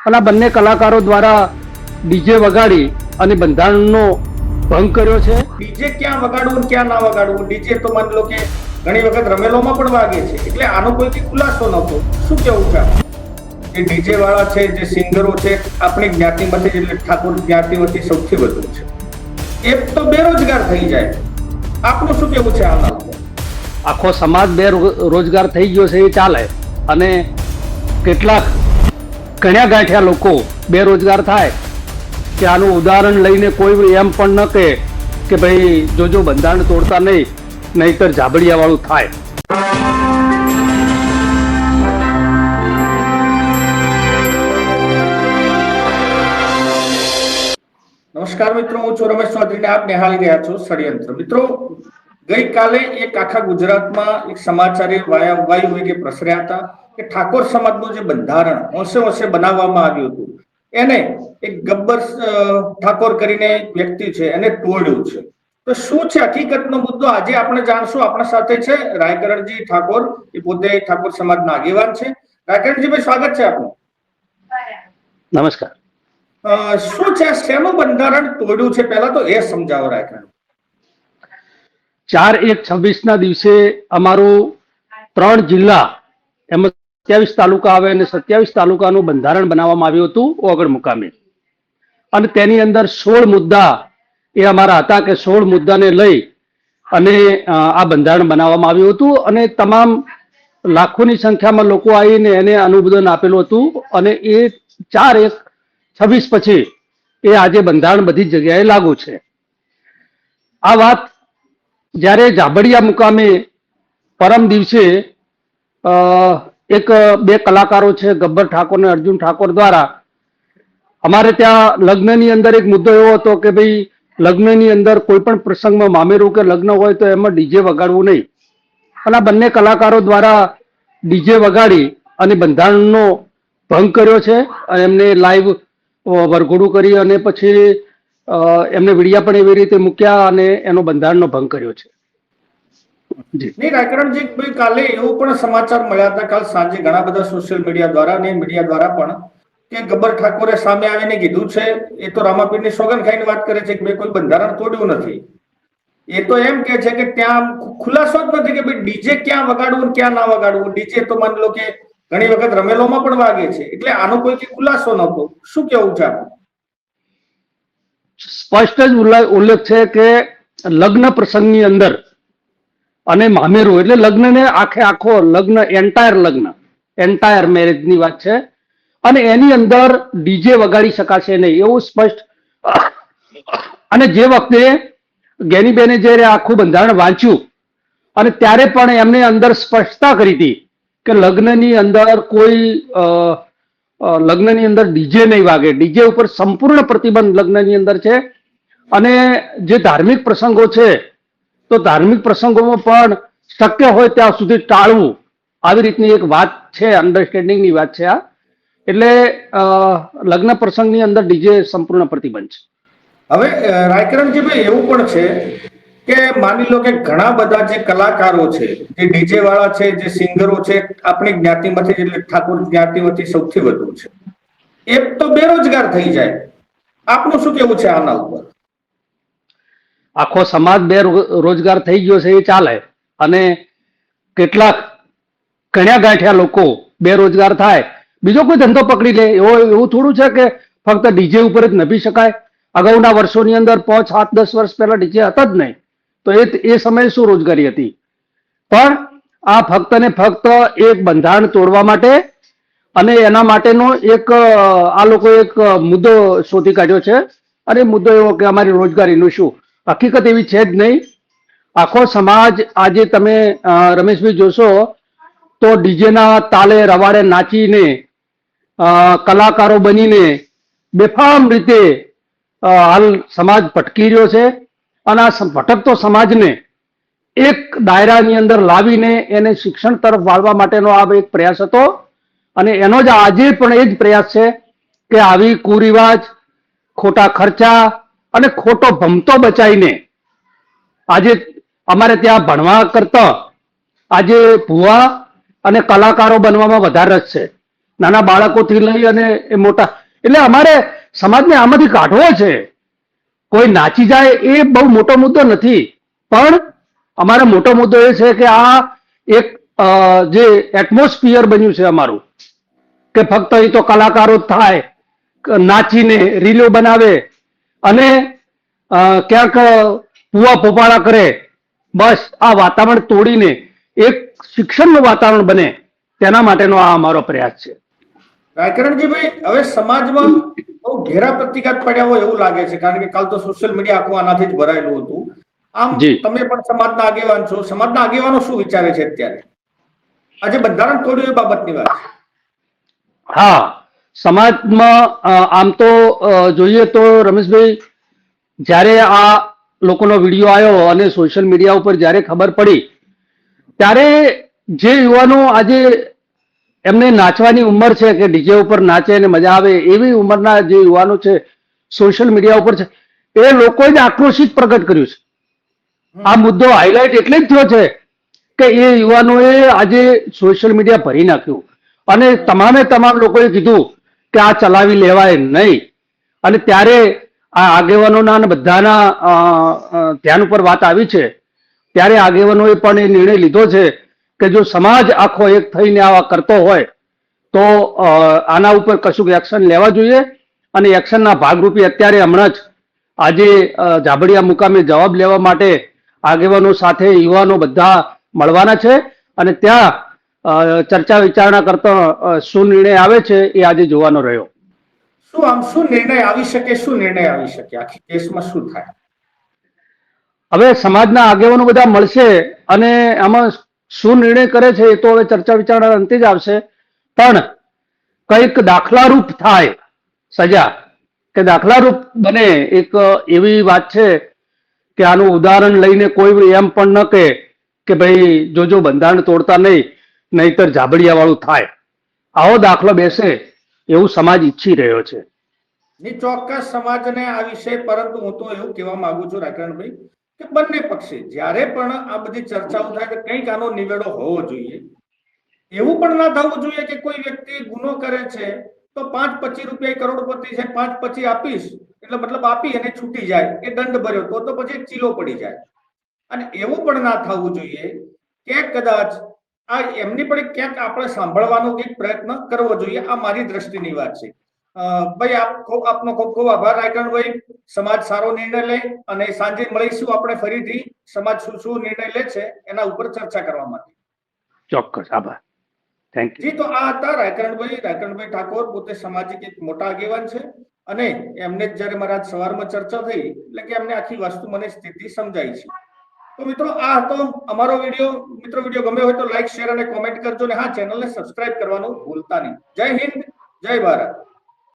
અને આ બંને કલાકારો દ્વારા ડીજે વગાડી અને બંધારણનો ભંગ કર્યો છે. ડીજે ક્યાં વગાડવું ને ક્યાં ના વગાડવું? ડીજે તો માની લો કે ઘણી વખત રમેલોમાં પણ વાગે છે, એટલે આનો કોઈ ખુલાસો નહોતો. શું કેવું છે? જે ડીજે વાળા છે, જે સિંગરો છે, આપણી જ્ઞાતિમાંથી એટલે ઠાકોર જ્ઞાતિમાંથી સૌથી વધુ છે. એ તો બેરોજગાર થઈ જાય. આપનું શું કેવું છે આના ઉપર? આખો સમાજ બેરોજગાર થઈ ગયો છે એ ચાલે, અને કેટલાક ગણ્યા ગાંઠ્યા લોકો બેરોજગાર થાય કે આનું ઉદાહરણ લઈને કોઈ એમ પણ ન કહે કે ભાઈ જોજો બંધારણ તોડતા નહીં, નહીતર ઝાબડિયા વાળું થાય. નમસ્કાર મિત્રો, હું છું રમેશ ચૌધરી. આપ નિહાળી રહ્યા છો ષડયંત્ર. મિત્રો, ગઈકાલે એક આખા ગુજરાતમાં એક સમાચાર વાયુ વેગે પ્રસર્યા હતા કે ઠાકોર સમાજનું જે બંધારણ હોંશે બનાવવામાં આવ્યું હતું એને એક ગબ્બર ઠાકોર કરીને વ્યક્તિ છે એને તોડ્યું છે. તો શું છે હકીકતનો મુદ્દો આજે આપણે જાણશું. આપણા સાથે છે રાયકરણજી ઠાકોર, એ પોતે ઠાકોર સમાજના આગેવાન છે. રાયકરણજીભાઈ, સ્વાગત છે આપનું. નમસ્કાર. શું છે, શેનું બંધારણ તોડ્યું છે, પહેલા તો એ સમજાવો રાયકરણ. 4/1/26 દિવસે અમારું 3 જિલ્લા એમ 27 તાલુકા આવે અને 27 તાલુકાનું બંધારણ બનાવવામાં આવ્યું હતું ઓગળ મુકામે, અને તેની અંદર 16 મુદ્દા એ અમારા હતા કે 16 મુદ્દાને લઈ અને આ બંધારણ બનાવવામાં આવ્યું હતું, અને તમામ લાખોની સંખ્યામાં લોકો આવીને એને અનુમોદન આપેલું હતું. અને એ 4/1/26 પછી એ આજે બંધારણ બધી જગ્યાએ લાગુ છે. આ વાત જ્યારે ઝાબડિયા મુકામે પરમ દિવસે બે કલાકારો છે, ગબ્બર ઠાકોર અને અર્જુન ઠાકોર દ્વારા અમારે ત્યાં લગ્નની અંદર એક મુદ્દો એવો હતો કે ભાઈ લગ્નની અંદર કોઈ પણ પ્રસંગમાં મામેરું કે લગ્ન હોય તો એમાં ડીજે વગાડવું નહીં. અને આ બંને કલાકારો દ્વારા ડીજે વગાડી અને બંધારણનો ભંગ કર્યો છે. એમને લાઈવ વરઘોડું કરી અને પછી એમને વિડિયા પણ એવી રીતે મૂક્યા અને એનો બંધારણનો ભંગ કર્યો છે. નહીં રાયકરણજી, કાલે એવું પણ સમાચાર મળ્યા હતા કાલ સાંજે ઘણા બધા સોશિયલ મીડિયા દ્વારા ને મીડિયા દ્વારા પણ કે ગબ્બર ઠાકોરે સામે આવીને કીધું છે, એ તો રામાપીરની સોગંદ ખાઈને વાત કરે છે કે મેં કોઈ બંધારણ તોડ્યું નથી. એ તો એમ કે છે કે ત્યાં ખુલાસો જ નથી કે ભાઈ ડીજે ક્યાં વગાડવું ક્યાં ના વગાડવું. ડીજે તો માની લો કે ઘણી વખત રમેલોમાં પણ વાગે છે, એટલે આનો કોઈ ખુલાસો નહોતો. શું કેવું છે આપનું? સ્પષ્ટ જ ઉલ્લેખ છે કે લગ્ન પ્રસંગની અંદર અને મામેરું એટલે લગ્નને આખો લગ્ન એન્ટાયર મેરેજની વાત છે, અને એની અંદર ડીજે વગાડી શકાશે નહીં એવું સ્પષ્ટ. અને જે વખતે જ્ઞાનીબેને જ્યારે આખું બંધારણ વાંચ્યું અને ત્યારે પણ એમને અંદર સ્પષ્ટતા કરી હતી કે લગ્નની અંદર ડીજે નહીં વાગે. ડીજે ઉપર સંપૂર્ણ પ્રતિબંધ લગ્નની અંદર છે. અને જે ધાર્મિક પ્રસંગો છે તો ધાર્મિક પ્રસંગોમાં પણ શક્ય હોય ત્યાં સુધી ટાળવું, આવી રીતની એક વાત છે, અન્ડરસ્ટેન્ડિંગની વાત છે આ. એટલે લગ્ન પ્રસંગની અંદર ડીજે સંપૂર્ણ પ્રતિબંધ છે. હવે રાયકરણજીભાઈ, એવું પણ છે કે માની લો કે ઘણા બધા જે કલાકારો છે, જે ડીજે વાળા છે, જે સિંગરો છે, આપણી જ્ઞાતિમાંથી એટલે ઠાકોર જ્ઞાતિમાંથી સૌથી વધુ છે, એ તો બેરોજગાર થઈ જાય. આપનું શું કેવું છે આના ઉપર? આખો સમાજ બેરોજગાર થઈ ગયો છે એ ચાલે, અને કેટલાક ગણ્યા ગાંઠ્યા લોકો બેરોજગાર થાય, બીજો કોઈ ધંધો પકડી લે એવું થોડું છે કે ફક્ત ડીજે ઉપર જ નભી શકાય. અગાઉના વર્ષોની અંદર 5, 7, 10 વર્ષ પહેલા ડીજે હતા જ નહીં, તો એ સમયે શું રોજગારી હતી? પણ આ ફક્ત ને ફક્ત એક બંધારણ તોડવા માટે અને એના માટેનો આ લોકો એક મુદ્દો શોધી કાઢ્યો છે. અને મુદ્દો એવો કે અમારી રોજગારીનું શું? હકીકત એવી છે જ નહીં. આખો સમાજ આજે તમે રમેશભાઈ જોશો તો ડીજેના તાલે રવાડે નાચીને કલાકારો બનીને બેફામ રીતે હાલ સમાજ ભટકી રહ્યો છે. અને આ ભટકતો સમાજને એક દાયરાની અંદર લાવીને એને શિક્ષણ તરફ વાળવા માટેનો આ એક પ્રયાસ હતો, અને એનો જ આજે પણ એ જ પ્રયાસ છે કે આવી કુરિવાજ, ખોટા ખર્ચા અને ખોટો ભમતો બચાવીને આજે અમારે ત્યાં ભણવા કરતા આજે ભુવા અને કલાકારો બનવામાં વધારે રસ છે. નાના બાળકોથી લઈ અને એ મોટા, એટલે અમારે સમાજને આમાંથી કાઢવો છે. કોઈ નાચી જાય એ બહુ મોટો મુદ્દો નથી, પણ અમારો મોટો મુદ્દો એ છે કે આ એક જે એટમોસ્ફિયર બન્યું છે અમારું, કે ફક્ત એ તો કલાકારો જ થાય, નાચીને રીલો બનાવે અને ક્યાંક પુવા પોપાળા કરે, બસ આ વાતાવરણ તોડીને એક શિક્ષણનું વાતાવરણ બને તેના માટેનો આ અમારો પ્રયાસ છે. રાયકરણજીભાઈ, હવે સમાજમાં બહુ ઘેરા પ્રતિઘાત પડ્યા હોય એવું લાગે છે, કારણ કે કાલ તો સોશિયલ મીડિયા આખું આનાથી જ ભરાયેલું હતું. આમ જી. તમે પણ સમાજના આગેવાન છો, સમાજના આગેવાનો શું વિચારે છે અત્યારે આજે બંધારણ તોડ્યું એ બાબતની વાત છે? હા, સમાજમાં આમ તો જોઈએ તો રમેશભાઈ, જ્યારે આ લોકોનો વિડીયો આવ્યો અને સોશિયલ મીડિયા ઉપર જ્યારે ખબર પડી, ત્યારે જે યુવાનો આજે એમને નાચવાની ઉંમર છે કે ડીજે ઉપર નાચે અને મજા આવે એવી ઉંમરના જે યુવાનો છે સોશિયલ મીડિયા ઉપર છે, એ લોકોએ જ આક્રોશિત પ્રગટ કર્યું છે. આ મુદ્દો હાઇલાઇટ એટલે જ થયો છે કે એ યુવાનોએ આજે સોશિયલ મીડિયા ભરી નાખ્યું અને તમામ લોકોએ કીધું કે આ ચલાવી લેવાય નહીં. અને ત્યારે આ આગેવાનોના અને બધાના ધ્યાન ઉપર વાત આવી છે, ત્યારે આગેવાનોએ પણ એ નિર્ણય લીધો છે કે જો સમાજ આખો એક થઈને આવા કરતો હોય તો આના ઉપર કશુંક એક્શન લેવા જોઈએ. અને એક્શનના ભાગરૂપે અત્યારે હમણાં જ આજે જાબડિયા મુકામે જવાબ લેવા માટે આગેવાનો સાથે યુવાનો બધા મળવાના છે અને ત્યાં ચર્ચા વિચારણા કરતા શું નિર્ણય આવે છે એ આજે જોવાનો રહ્યો. શું નિર્ણય આવી શકે, શું નિર્ણય આવી શકે, આખી કેસમાં શું થાય? હવે સમાજના આગેવાનો બધા મળશે અને આમાં શું નિર્ણય કરે છે એ તો હવે ચર્ચા વિચારણા અંતે જ આવશે, પણ કંઈક દાખલારૂપ થાય સજા, કે દાખલારૂપ બને એક એવી વાત છે કે આનું ઉદાહરણ લઈને કોઈ એમ પણ ન કહે કે ભાઈ જોજો બંધારણ તોડતા નહીં, નહીતર જાબડિયા વાળું થાય. આવો દાખલો બેસે એવું સમાજ ઈચ્છી રહ્યો છે. ની ચોક્કસ સમાજને આ વિષય, પરંતુ હું તો એવું કહેવા માંગુ છું રાયકરણભાઈ કે બંને પક્ષે જ્યારે પણ આ બધી ચર્ચાઓ થાય તો કંઈક આનો નિવેડો હોવો જોઈએ. એવું પણ ના થવું જોઈએ કે કોઈ વ્યક્તિ ગુનો કરે છે તો 5-25 રૂપિયા કરોડપતિ છે, 5-25 આપીશ એટલે મતલબ આપી અને છૂટી જાય, એ દંડ ભર્યો તો પછી ચીલો પડી જાય. અને એવું પણ ના થવું જોઈએ કે કદાચ આ એમની પણ ક્યાંક આપણે સાંભળવાનો એક પ્રયત્ન કરવો જોઈએ. આ મારી દ્રષ્ટિની વાત છે. ભાઈ આપનો ખૂબ ખૂબ આભાર રાયકરણભાઈ. સમાજ સારો નિર્ણય લે અને સાંજે મળીશું આપણે ફરીથી સમાજ શું નિર્ણય લે છે એના ઉપર ચર્ચા કરવા માટે. ચોક્કસ, આભાર. Thank you. જી, તો આ હતા રાયકરણભાઈ ઠાકોર, પોતે સામાજિક એક મોટા આગેવાન છે અને એમને જયારે મારા સવારમાં ચર્ચા થઈ એટલે કે એમને આખી વસ્તુ મને સ્થિતિ સમજાઈ છે. તો મિત્રો, આ હતો અમારો વિડીયો. મિત્રો, વિડીયો ગમ્યો હોય તો લાઈક, શેર અને કોમેન્ટ કરજો અને હા, ચેનલને સબસ્ક્રાઇબ કરવાનું ભૂલતા નહીં. જય હિન્દ, જય ભારત.